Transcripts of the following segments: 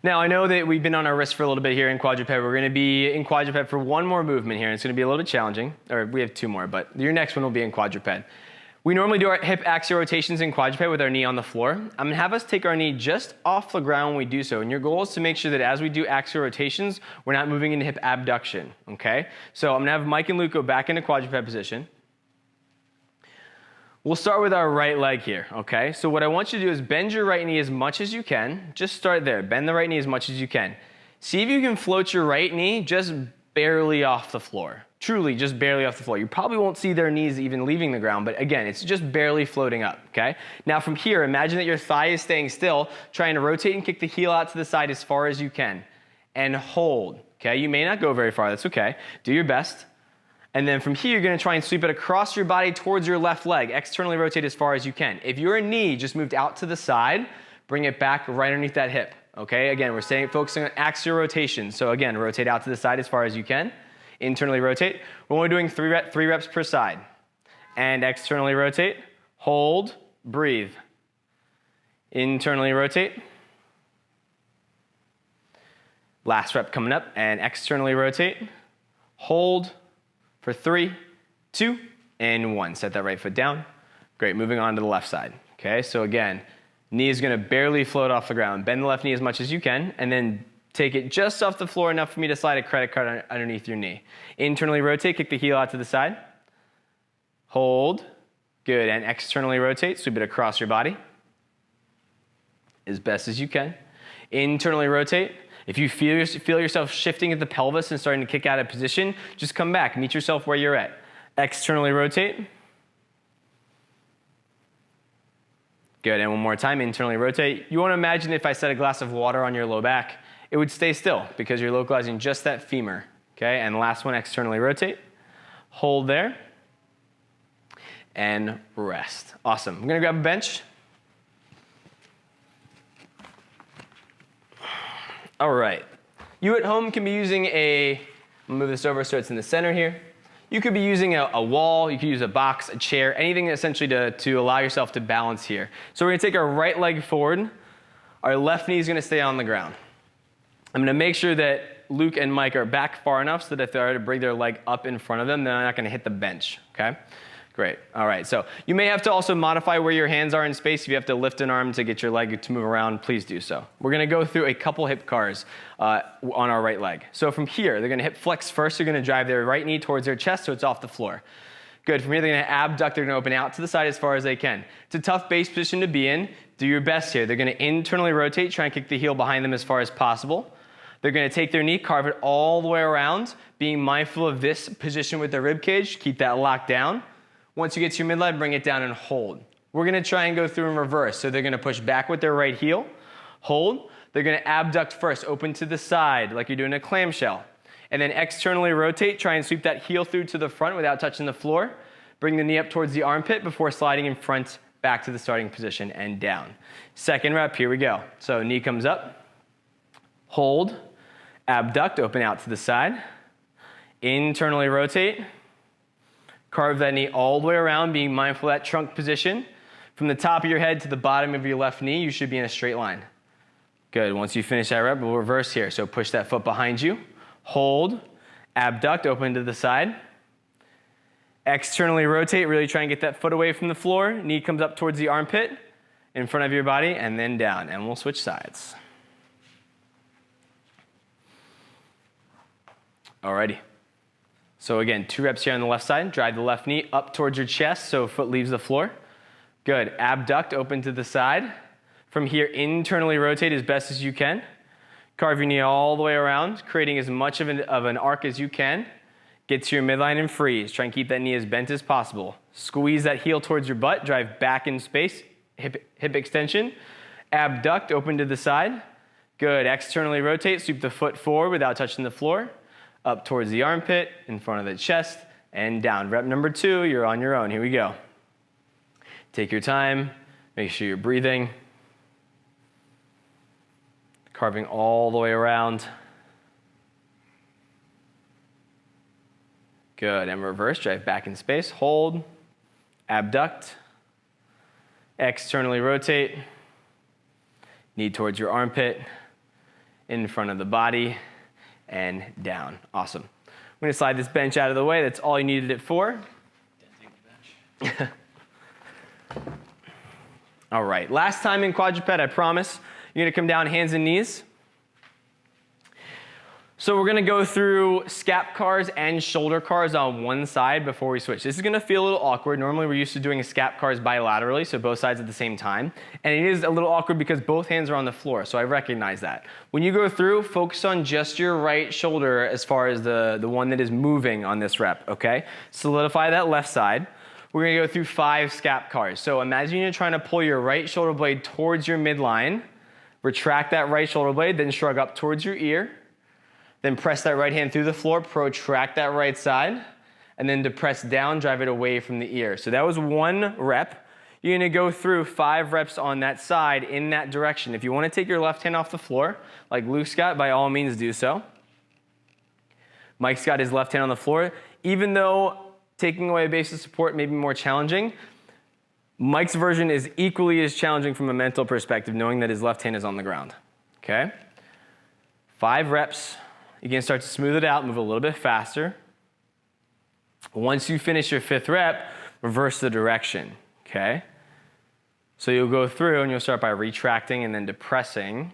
Now, I know that we've been on our wrist for a little bit here in quadruped. We're going to be in quadruped for one more movement here. It's going to be a little bit challenging, or we have two more, but your next one will be in quadruped. We normally do our hip axial rotations in quadruped with our knee on the floor. I'm going to have us take our knee just off the ground when we do so. And your goal is to make sure that as we do axial rotations, we're not moving into hip abduction, okay? So I'm going to have Mike and Luke go back into quadruped position. We'll start with our right leg here, okay? So what I want you to do is bend your right knee as much as you can. Just start there. Bend the right knee as much as you can. See if you can float your right knee just barely off the floor. Truly, just barely off the floor. You probably won't see their knees even leaving the ground, but again, it's just barely floating up, okay? Now from here, imagine that your thigh is staying still, trying to rotate and kick the heel out to the side as far as you can. And hold, okay? You may not go very far, that's okay. Do your best. And then from here, you're going to try and sweep it across your body towards your left leg. Externally rotate as far as you can. If your knee just moved out to the side, bring it back right underneath that hip. Okay, again, we're focusing on axial rotation. So again, rotate out to the side as far as you can. Internally rotate. We're only doing three reps per side. And externally rotate. Hold, breathe. Internally rotate. Last rep coming up. And externally rotate. Hold. For 3, 2, and 1. Set that right foot down. Great, moving on to the left side. Okay, so again, knee is gonna barely float off the ground. Bend the left knee as much as you can, and then take it just off the floor enough for me to slide a credit card underneath your knee. Internally rotate, kick the heel out to the side. Hold, good, and externally rotate, sweep it across your body as best as you can. Internally rotate. If you feel yourself shifting at the pelvis and starting to kick out of position, just come back, meet yourself where you're at. Externally rotate. Good, and one more time, internally rotate. You want to imagine if I set a glass of water on your low back, it would stay still because you're localizing just that femur. Okay, and last one, externally rotate. Hold there. And rest. Awesome. I'm going to grab a bench. All right, you at home can be using I'll move this over so it's in the center here. You could be using a wall, you could use a box, a chair, anything essentially to allow yourself to balance here. So we're gonna take our right leg forward, our left knee is gonna stay on the ground. I'm gonna make sure that Luke and Mike are back far enough so that if they are to bring their leg up in front of them, they're not gonna hit the bench, okay? Great, all right, so you may have to also modify where your hands are in space. If you have to lift an arm to get your leg to move around, please do so. We're gonna go through a couple hip cars on our right leg. So from here, they're gonna hip flex first. They're gonna drive their right knee towards their chest so it's off the floor. Good, from here they're gonna abduct, they're gonna open out to the side as far as they can. It's a tough base position to be in. Do your best here. They're gonna internally rotate, try and kick the heel behind them as far as possible. They're gonna take their knee, carve it all the way around, being mindful of this position with their rib cage, keep that locked down. Once you get to your midline, bring it down and hold. We're gonna try and go through in reverse. So they're gonna push back with their right heel, hold. They're gonna abduct first, open to the side like you're doing a clamshell. And then externally rotate, try and sweep that heel through to the front without touching the floor. Bring the knee up towards the armpit before sliding in front, back to the starting position and down. Second rep, here we go. So knee comes up, hold, abduct, open out to the side. Internally rotate. Carve that knee all the way around, being mindful of that trunk position. From the top of your head to the bottom of your left knee, you should be in a straight line. Good, once you finish that rep, we'll reverse here. So push that foot behind you, hold, abduct, open to the side. Externally rotate, really try and get that foot away from the floor. Knee comes up towards the armpit, in front of your body, and then down. And we'll switch sides. Alrighty. So again, 2 reps here on the left side. Drive the left knee up towards your chest so foot leaves the floor. Good. Abduct, open to the side. From here, internally rotate as best as you can. Carve your knee all the way around, creating as much of an arc as you can. Get to your midline and freeze. Try and keep that knee as bent as possible. Squeeze that heel towards your butt. Drive back in space. Hip extension. Abduct, open to the side. Good. Externally rotate. Sweep the foot forward without touching the floor. Up towards the armpit, in front of the chest, and down. Rep number 2, you're on your own. Here we go. Take your time. Make sure you're breathing. Carving all the way around. Good, and reverse, drive back in space. Hold, abduct, externally rotate. Knee towards your armpit. in front of the body, and down. Awesome. I'm gonna slide this bench out of the way. That's all you needed it for. All right, last time in quadruped, I promise, you're gonna come down hands and knees. So we're gonna go through scap cars and shoulder cars on one side before we switch. This is gonna feel a little awkward. Normally we're used to doing scap cars bilaterally, so both sides at the same time. And it is a little awkward because both hands are on the floor, so I recognize that. When you go through, focus on just your right shoulder as far as the one that is moving on this rep, okay? Solidify that left side. We're gonna go through 5 scap cars. So imagine you're trying to pull your right shoulder blade towards your midline, retract that right shoulder blade, then shrug up towards your ear. Then press that right hand through the floor, protract that right side, and then to press down, drive it away from the ear. So that was 1 rep. You're gonna go through 5 reps on that side in that direction. If you wanna take your left hand off the floor, like Luke's got, by all means do so. Mike's got his left hand on the floor. Even though taking away a base of support may be more challenging, Mike's version is equally as challenging from a mental perspective, knowing that his left hand is on the ground, okay? 5 reps. You can start to smooth it out, move a little bit faster. Once you finish your 5th rep, reverse the direction, okay? So you'll go through and you'll start by retracting and then depressing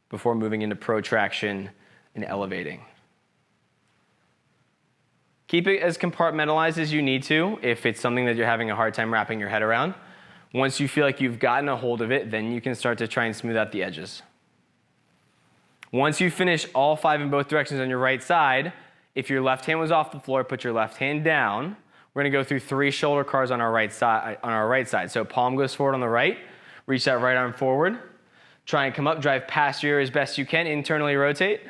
before moving into protraction and elevating. Keep it as compartmentalized as you need to if it's something that you're having a hard time wrapping your head around. Once you feel like you've gotten a hold of it, then you can start to try and smooth out the edges. Once you finish all 5 in both directions on your right side, if your left hand was off the floor, put your left hand down. We're gonna go through 3 shoulder cars on our right side. So palm goes forward on the right, reach that right arm forward, try and come up, drive past your ear as best you can, internally rotate,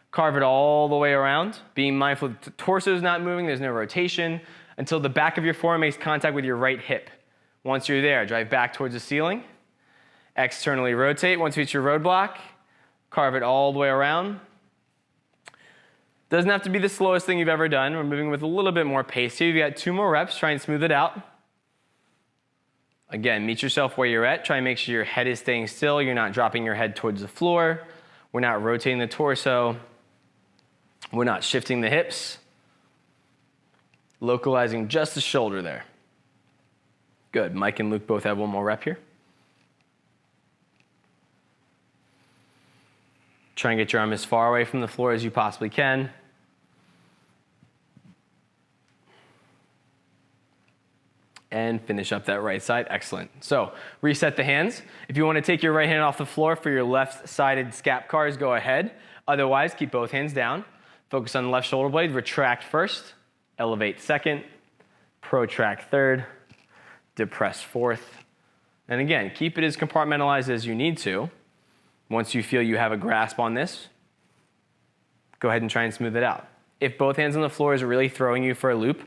carve it all the way around, being mindful that the torso is not moving, there's no rotation, until the back of your forearm makes contact with your right hip. Once you're there, drive back towards the ceiling, externally rotate. Once you reach your roadblock, carve it all the way around. Doesn't have to be the slowest thing you've ever done. We're moving with a little bit more pace here. You've got 2 more reps. Try and smooth it out. Again, meet yourself where you're at. Try and make sure your head is staying still. You're not dropping your head towards the floor. We're not rotating the torso. We're not shifting the hips. Localizing just the shoulder there. Good. Mike and Luke both have 1 more rep here. Try and get your arm as far away from the floor as you possibly can. And finish up that right side. Excellent. So reset the hands. If you want to take your right hand off the floor for your left-sided scap cars, go ahead. Otherwise, keep both hands down. Focus on the left shoulder blade. Retract first. Elevate second. Protract third. Depress fourth. And again, keep it as compartmentalized as you need to. Once you feel you have a grasp on this, go ahead and try and smooth it out. If both hands on the floor is really throwing you for a loop,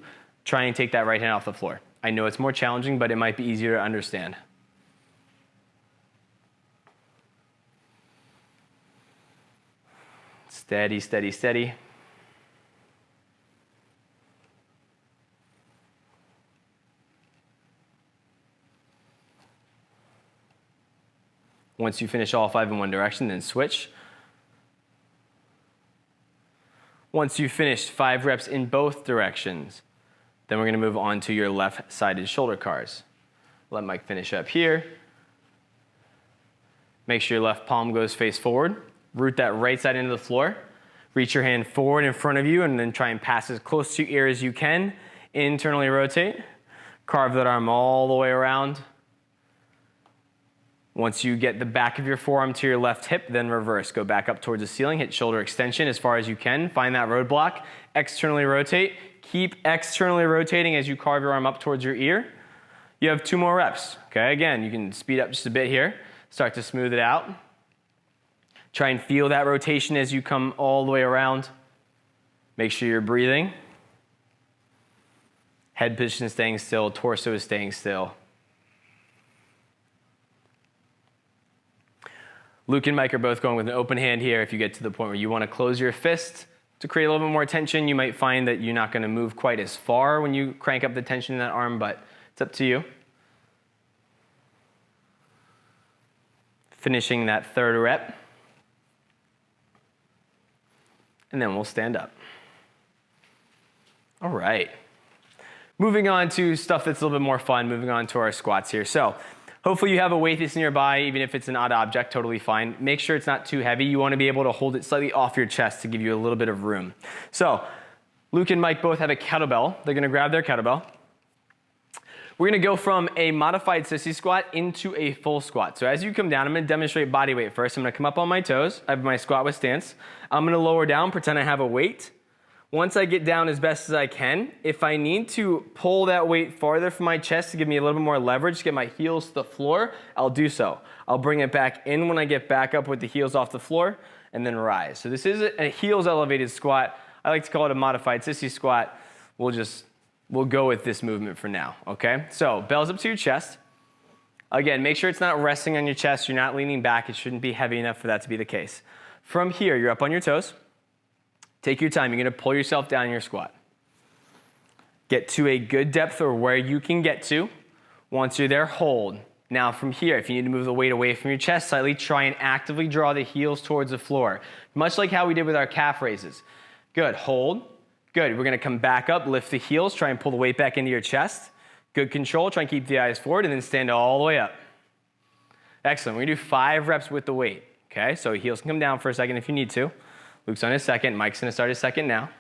try and take that right hand off the floor. I know it's more challenging, but it might be easier to understand. Steady, steady, steady. Once you finish all 5 in one direction, then switch. Once you've finished 5 reps in both directions, then we're going to move on to your left-sided shoulder cars. Let Mike finish up here. Make sure your left palm goes face forward. Root that right side into the floor. Reach your hand forward in front of you and then try and pass as close to your ear as you can. Internally rotate. Carve that arm all the way around. Once you get the back of your forearm to your left hip, then reverse. Go back up towards the ceiling, hit shoulder extension as far as you can. Find that roadblock, externally rotate. Keep externally rotating as you carve your arm up towards your ear. You have 2 more reps, okay? Again, you can speed up just a bit here. Start to smooth it out. Try and feel that rotation as you come all the way around. Make sure you're breathing. Head position is staying still, torso is staying still. Luke and Mike are both going with an open hand here. If you get to the point where you want to close your fist to create a little bit more tension, you might find that you're not going to move quite as far when you crank up the tension in that arm, but it's up to you. Finishing that 3rd rep. and then we'll stand up. All right. Moving on to stuff that's a little bit more fun, moving on to our squats here. So hopefully you have a weight that's nearby, even if it's an odd object, totally fine. Make sure it's not too heavy. You want to be able to hold it slightly off your chest to give you a little bit of room. So Luke and Mike both have a kettlebell. They're going to grab their kettlebell. We're going to go from a modified sissy squat into a full squat. So as you come down, I'm going to demonstrate body weight first. I'm going to come up on my toes. I have my squat with stance. I'm going to lower down, pretend I have a weight. Once I get down as best as I can, if I need to pull that weight farther from my chest to give me a little bit more leverage, to get my heels to the floor, I'll do so. I'll bring it back in when I get back up with the heels off the floor, and then rise. So this is a heels elevated squat. I like to call it a modified sissy squat. We'll go with this movement for now, okay? So bells up to your chest. Again, make sure it's not resting on your chest. You're not leaning back. It shouldn't be heavy enough for that to be the case. From here, you're up on your toes. Take your time. You're going to pull yourself down in your squat. Get to a good depth or where you can get to. Once you're there, hold. Now from here, if you need to move the weight away from your chest slightly, try and actively draw the heels towards the floor. Much like how we did with our calf raises. Good. Hold. Good. We're going to come back up, lift the heels, try and pull the weight back into your chest. Good control. Try and keep the eyes forward and then stand all the way up. Excellent. We're going to do 5 reps with the weight. Okay, so heels can come down for a second if you need to. Luke's on his second. Mike's going to start his second now.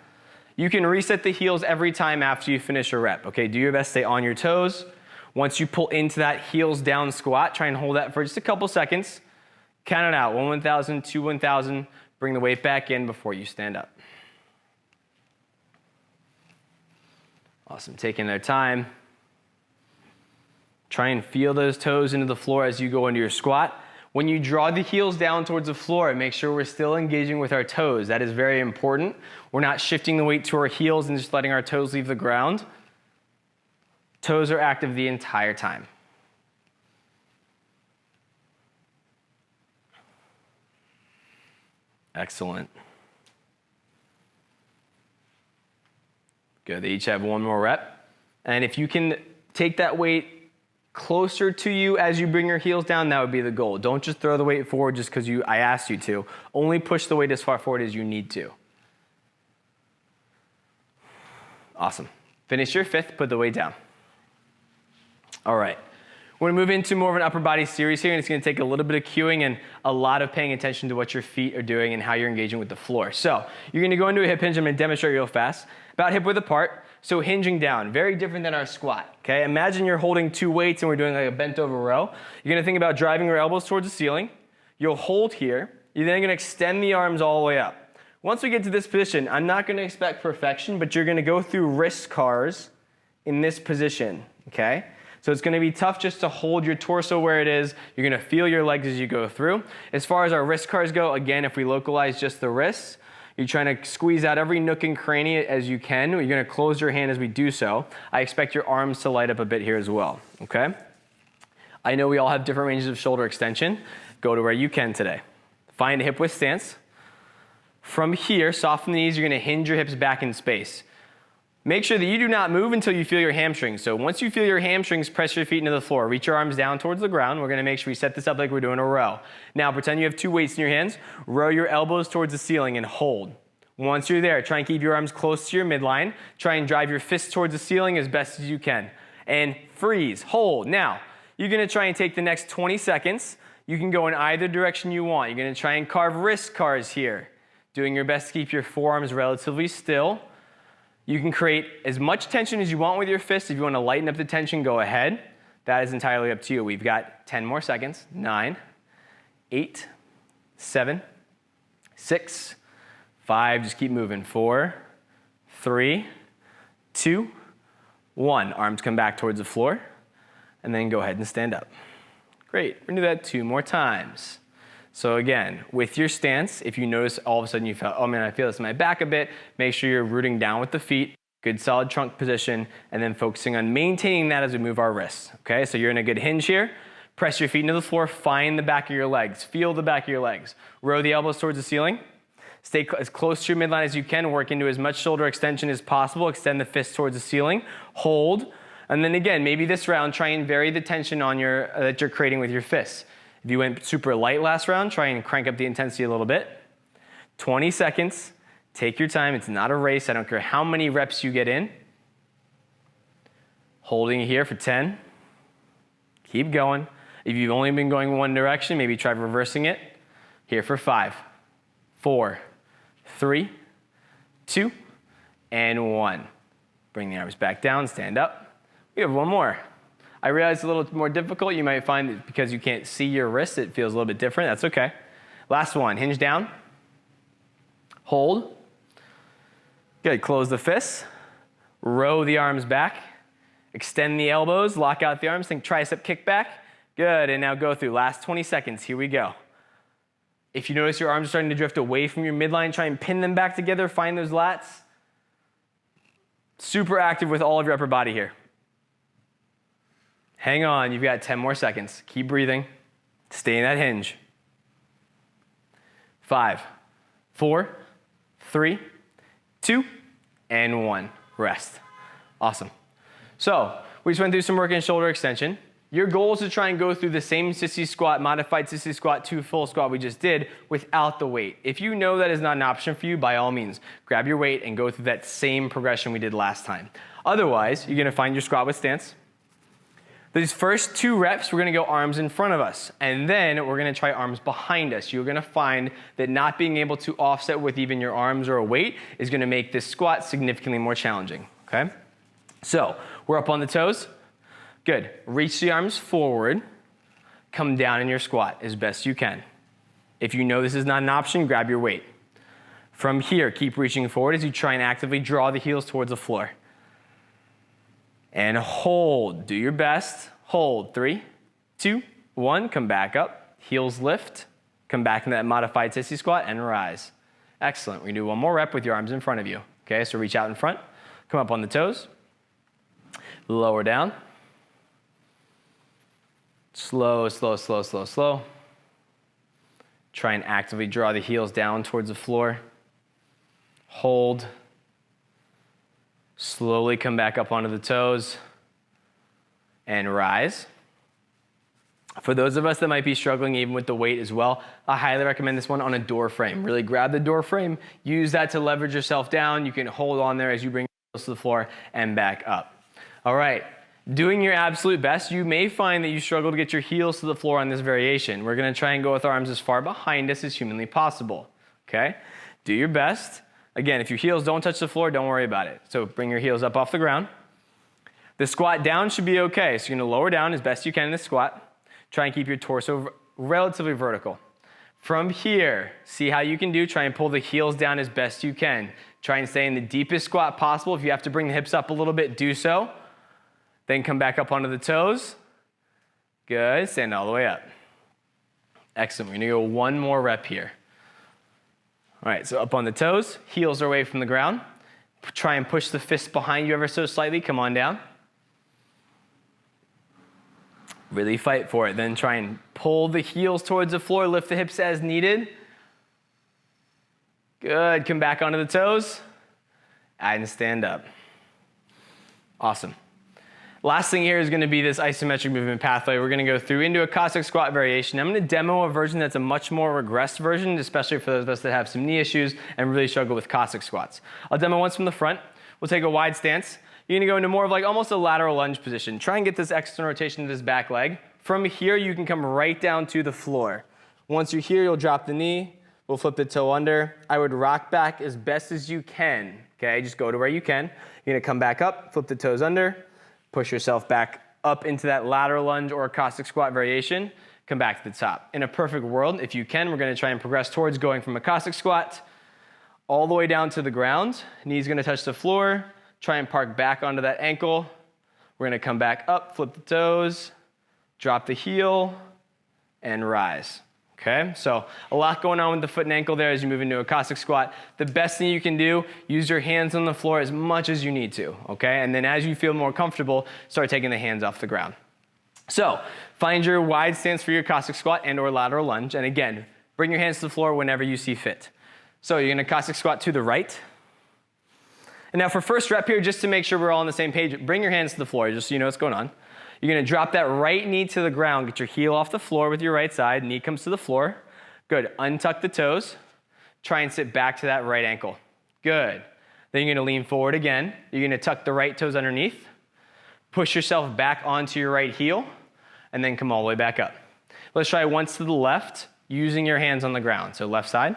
You can reset the heels every time after you finish a rep. Okay, do your best, stay on your toes. Once you pull into that heels down squat, try and hold that for just a couple seconds. Count it out, 1 1,000, 2 1,000. Bring the weight back in before you stand up. Awesome, taking their time. Try and feel those toes into the floor as you go into your squat. When you draw the heels down towards the floor, make sure we're still engaging with our toes. That is very important. We're not shifting the weight to our heels and just letting our toes leave the ground. Toes are active the entire time. Excellent. Good. They each have 1 more rep. And if you can take that weight closer to you as you bring your heels down, that would be the goal. Don't just throw the weight forward just because I asked you to. Only push the weight as far forward as you need to. Awesome. Finish your 5th, put the weight down. All right. We're going to move into more of an upper body series here, and it's going to take a little bit of cueing and a lot of paying attention to what your feet are doing and how you're engaging with the floor. So you're going to go into a hip hinge. I'm going to demonstrate real fast. About hip width apart. So hinging down, very different than our squat, okay? Imagine you're holding 2 weights and we're doing like a bent over row. You're gonna think about driving your elbows towards the ceiling. You'll hold here. You're then gonna extend the arms all the way up. Once we get to this position, I'm not gonna expect perfection, but you're gonna go through wrist cars in this position, okay? So it's gonna be tough just to hold your torso where it is. You're gonna feel your legs as you go through. As far as our wrist cars go, again, if we localize just the wrists, you're trying to squeeze out every nook and cranny as you can. You're going to close your hand as we do so. I expect your arms to light up a bit here as well, okay? I know we all have different ranges of shoulder extension. Go to where you can today. Find a hip width stance. From here, soften the knees. You're going to hinge your hips back in space. Make sure that you do not move until you feel your hamstrings. So once you feel your hamstrings, press your feet into the floor. Reach your arms down towards the ground. We're going to make sure we set this up like we're doing a row. Now pretend you have 2 weights in your hands. Row your elbows towards the ceiling and hold. Once you're there, try and keep your arms close to your midline. Try and drive your fists towards the ceiling as best as you can. And freeze, hold. Now, you're going to try and take the next 20 seconds. You can go in either direction you want. You're going to try and carve wrist cars here. Doing your best to keep your forearms relatively still. You can create as much tension as you want with your fists. If you want to lighten up the tension, go ahead. That is entirely up to you. We've got 10 more seconds. 9, 8, 7, 6, 5. Just keep moving. 4, 3, 2, 1. Arms come back towards the floor. And then go ahead and stand up. Great. We're going to do that 2 more times. So again, with your stance, if you notice all of a sudden you felt, oh man, I feel this in my back a bit, make sure you're rooting down with the feet, good solid trunk position, and then focusing on maintaining that as we move our wrists. Okay, so you're in a good hinge here. Press your feet into the floor, find the back of your legs, feel the back of your legs. Row the elbows towards the ceiling. Stay as close to your midline as you can, work into as much shoulder extension as possible, extend the fist towards the ceiling, hold, and then again, maybe this round, try and vary the tension on that you're creating with your fists. If you went super light last round, try and crank up the intensity a little bit. 20 seconds, Take your time. It's not a race. I don't care how many reps you get in. Holding it here for 10. Keep going. If you've only been going one direction, maybe try reversing it. Here for 5, 4, 3, 2, and 1. Bring the arms back down, stand up. We have one more. I realize it's a little more difficult. You might find that because you can't see your wrist, it feels a little bit different. That's okay. Last one, hinge down. Hold. Good, close the fists. Row the arms back. Extend the elbows, lock out the arms, think tricep kickback. Good, and now go through. Last 20 seconds, here we go. If you notice your arms are starting to drift away from your midline, try and pin them back together, find those lats. Super active with all of your upper body here. Hang on, you've got 10 more seconds. Keep breathing. Stay in that hinge. 5, 4, 3, 2, and 1. Rest. Awesome. So we just went through some work in shoulder extension. Your goal is to try and go through the same sissy squat, modified sissy squat to full squat we just did without the weight. If you know that is not an option for you, by all means, grab your weight and go through that same progression we did last time. Otherwise, you're gonna find your squat with stance. These first 2 reps, we're gonna go arms in front of us, and then we're gonna try arms behind us. You're gonna find that not being able to offset with even your arms or a weight is gonna make this squat significantly more challenging, okay? So, we're up on the toes. Good. Reach the arms forward. Come down in your squat as best you can. If you know this is not an option, grab your weight. From here, keep reaching forward as you try and actively draw the heels towards the floor. And hold. Do your best. Hold. 3, 2, 1. Come back up. Heels lift. Come back into that modified sissy squat and rise. Excellent. We're going to do one more rep with your arms in front of you. Okay, so reach out in front. Come up on the toes. Lower down. Slow, slow, slow, slow, slow. Try and actively draw the heels down towards the floor. Hold. Slowly come back up onto the toes and rise. For those of us that might be struggling even with the weight as well, I highly recommend this one on a door frame. Really grab the door frame, use that to leverage yourself down. You can hold on there as you bring your heels to the floor and back up. All right. Doing your absolute best, you may find that you struggle to get your heels to the floor on this variation. We're going to try and go with our arms as far behind us as humanly possible, okay? Do your best. Again, if your heels don't touch the floor, don't worry about it. So bring your heels up off the ground. The squat down should be okay. So you're going to lower down as best you can in the squat. Try and keep your torso relatively vertical. From here, see how you can do. Try and pull the heels down as best you can. Try and stay in the deepest squat possible. If you have to bring the hips up a little bit, do so. Then come back up onto the toes. Good, stand all the way up. Excellent, we're gonna go one more rep here. All right, so up on the toes, heels are away from the ground. Try and push the fists behind you ever so slightly, come on down. Really fight for it, then try and pull the heels towards the floor, lift the hips as needed. Good, come back onto the toes, and stand up. Awesome. Last thing here is going to be this isometric movement pathway. We're going to go through into a Cossack squat variation. I'm going to demo a version that's a much more regressed version, especially for those of us that have some knee issues and really struggle with Cossack squats. I'll demo once from the front. We'll take a wide stance. You're going to go into more of like almost a lateral lunge position. Try and get this external rotation to this back leg. From here, you can come right down to the floor. Once you're here, you'll drop the knee. We'll flip the toe under. I would rock back as best as you can. Okay, just go to where you can. You're going to come back up, flip the toes under. Push yourself back up into that lateral lunge or Cossack squat variation. Come back to the top. In a perfect world, if you can, we're going to try and progress towards going from a Cossack squat all the way down to the ground. Knees going to touch the floor. Try and park back onto that ankle. We're going to come back up, flip the toes, drop the heel, and rise. Okay, so a lot going on with the foot and ankle there as you move into a Cossack squat. The best thing you can do, use your hands on the floor as much as you need to, okay? And then as you feel more comfortable, start taking the hands off the ground. So, find your wide stance for your Cossack squat and or lateral lunge. And again, bring your hands to the floor whenever you see fit. So you're gonna Cossack squat to the right. And now for first rep here, just to make sure we're all on the same page, bring your hands to the floor, just so you know what's going on. You're going to drop that right knee to the ground. Get your heel off the floor with your right side. Knee comes to the floor. Good. Untuck the toes. Try and sit back to that right ankle. Good. Then you're going to lean forward again. You're going to tuck the right toes underneath. Push yourself back onto your right heel, and then come all the way back up. Let's try once to the left, using your hands on the ground. So left side.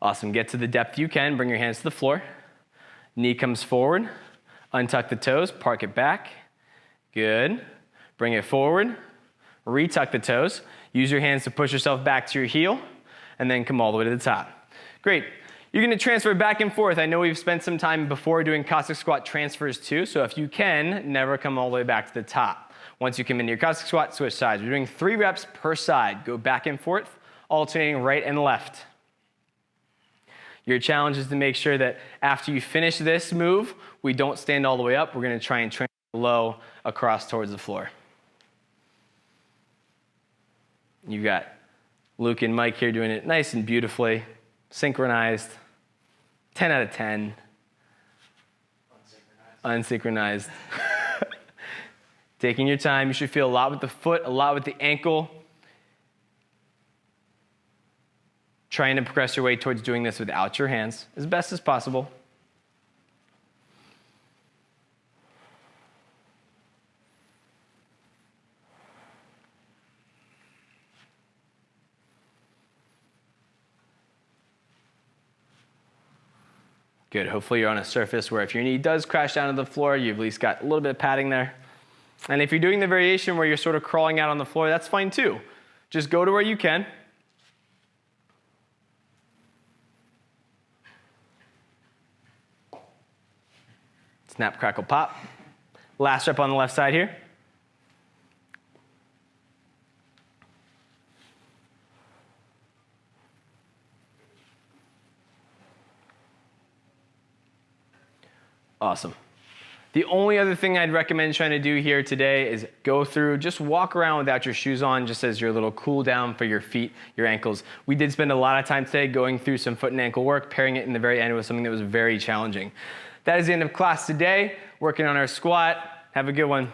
Awesome. Get to the depth you can. Bring your hands to the floor. Knee comes forward. Untuck the toes. Park it back. Good. Bring it forward. Retuck the toes. Use your hands to push yourself back to your heel, and then come all the way to the top. Great. You're going to transfer back and forth. I know we've spent some time before doing Cossack squat transfers too, so if you can, never come all the way back to the top. Once you come into your Cossack squat, switch sides. We're doing 3 reps per side. Go back and forth, alternating right and left. Your challenge is to make sure that after you finish this move, we don't stand all the way up. We're going to try and transfer low across towards the floor. You've got Luke and Mike here doing it nice and beautifully, synchronized, 10 out of 10. Unsynchronized. Taking your time. You should feel a lot with the foot, a lot with the ankle. Trying to progress your way towards doing this without your hands as best as possible. Good. Hopefully you're on a surface where if your knee does crash down to the floor, you've at least got a little bit of padding there. And if you're doing the variation where you're sort of crawling out on the floor, that's fine too. Just go to where you can. Snap, crackle, pop. Last rep on the left side here. Awesome. The only other thing I'd recommend trying to do here today is go through, just walk around without your shoes on, just as your little cool down for your feet, your ankles. We did spend a lot of time today going through some foot and ankle work, pairing it in the very end with something that was very challenging. That is the end of class today, working on our squat. Have a good one.